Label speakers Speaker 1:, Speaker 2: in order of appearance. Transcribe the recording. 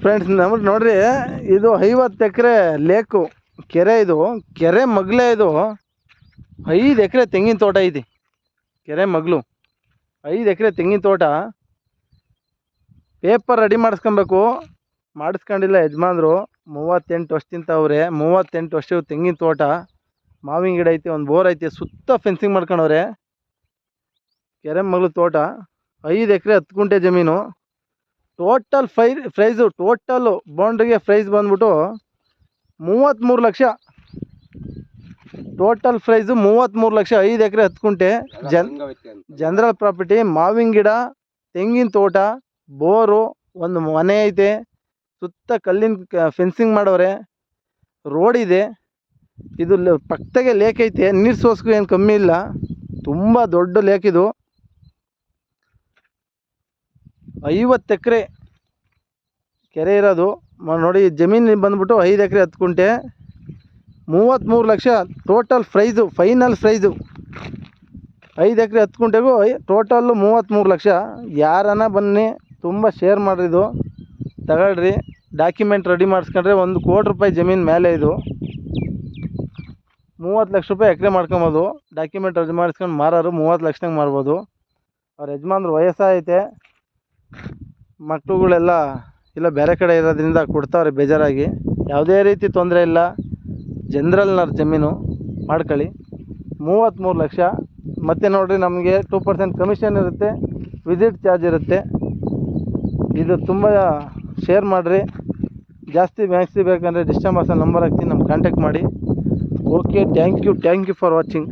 Speaker 1: Friends ನಮಗೆ ನೋಡ್ರಿ, ಇದು 50 ಎಕರೆ ಲೇಕು ಕೆರೆ. ಇದು ಕೆರೆ ಮಗ್ಲೇ. ಇದು 5 ಎಕರೆ ತೆಂಗಿನ ತೋಟ ಐತಿ. ಕೆರೆ ಮಗ್ಲು 5 ಎಕರೆ ತೆಂಗಿನ ತೋಟ. Paper ready ಮಾಡಿಸ್ಕೊಬೇಕು. ಮಾಡಿಸ್ಕೊಂಡಿಲ್ಲ ಯಜಮಾನ್ರು. 38 ವರ್ಷದಿಂದ ಅವ್ರೆ. 38 ವರ್ಷ ತೆಂಗಿನ ತೋಟ, ಮಾವಿನ ಗಿಡ ಐತಿ, ಒಂದು ಬೋರ್ ಐತಿ, ಸುತ್ತ ಫೆನ್ಸಿಂಗ್ ಮಾಡ್ಕೊಂಡವ್ರೆ. ಕೆರೆ ಮಗ್ಲು ತೋಟ 5 ಎಕರೆ 10 ಗುಂಟೆ ಜಮೀನು. ಟೋಟಲ್ ಪ್ರೈಸು, ಟೋಟಲ್ಲು ಬೌಂಡ್ರಿಗೆ ಪ್ರೈಸ್ ಬಂದ್ಬಿಟ್ಟು 33 lakh. Total price 33 lakh. 5 acre 10 ಗುಂಟೆ ಜನರಲ್ ಪ್ರಾಪರ್ಟಿ. ಮಾವಿನ ಗಿಡ, ತೆಂಗಿನ ತೋಟ, ಬೋರು, ಒಂದು ಮನೆ ಐತೆ, ಸುತ್ತ ಕಲ್ಲಿನ ಫೆನ್ಸಿಂಗ್ ಮಾಡವ್ರೆ, ರೋಡ್ ಇದೆ. ಇದು ಪಕ್ಕದಾಗೆ ಲೇಕ್ ಐತೆ. ನೀರು ಸೋಸ್ಕು ಏನು ಕಮ್ಮಿ ಇಲ್ಲ, ತುಂಬ ದೊಡ್ಡ ಲೇಕ್ ಇದು. 50 ಎಕರೆ ಕೆರೆ ಇರೋದು ನೋಡಿ. ಜಮೀನು ಬಂದ್ಬಿಟ್ಟು 5 ಎಕರೆ 10 ಗುಂಟೆ, 33 lakh total price, final price. 5 acre 10 ಗುಂಟೆಗೂ total 33 lakh. ಯಾರನ್ನ ಬನ್ನಿ, ತುಂಬ ಶೇರ್ ಮಾಡಿದ್ದು ತಗೊಳ್ರಿ. ಡಾಕ್ಯುಮೆಂಟ್ ರೆಡಿ ಮಾಡಿಸ್ಕೊಂಡ್ರೆ 1 ಕೋಟಿ ರೂಪಾಯಿ ಜಮೀನು ಮೇಲೆ. ಇದು 30 ಲಕ್ಷ ರೂಪಾಯಿ ಎಕರೆ ಮಾಡ್ಕೊಬೋದು. ಡಾಕ್ಯುಮೆಂಟ್ ರೆಡಿ ಮಾಡಿಸ್ಕೊಂಡು ಮಾರೋರು 30 ಲಕ್ಷದಂಗೆ ಮಾರ್ಬೋದು. ಅವ್ರ ಯಜಮಾನ್ರು ವಯಸ್ಸಾಗೈತೆ, ಮಕ್ಕಳುಗಳೆಲ್ಲ ಇಲ್ಲ ಬೇರೆ ಕಡೆ ಇರೋದ್ರಿಂದ ಕೊಡ್ತಾವ್ರೆ ಬೇಜಾರಾಗಿ. ಯಾವುದೇ ರೀತಿ ತೊಂದರೆ ಇಲ್ಲ. ಜನರಲ್ನವ್ರ ಜಮೀನು ಮಾಡ್ಕೊಳ್ಳಿ. 33 ಲಕ್ಷ. ಮತ್ತು ನೋಡಿರಿ, ನಮಗೆ 2% ಕಮಿಷನ್ ಇರುತ್ತೆ, ವಿಸಿಟ್ ಚಾರ್ಜ್ ಇರುತ್ತೆ. ಇದು ತುಂಬ ಶೇರ್ ಮಾಡಿರಿ. ಜಾಸ್ತಿ ಮ್ಯಾಕ್ಸಿ ಬೇಕಂದರೆ ಡಿಸ್ಟರ್ಬನ್ಸಲ್ಲಿ ನಂಬರ್ ಹಾಕ್ತೀನಿ, ನಮ್ಗೆ ಕಾಂಟ್ಯಾಕ್ಟ್ ಮಾಡಿ. Okay, thank you for watching.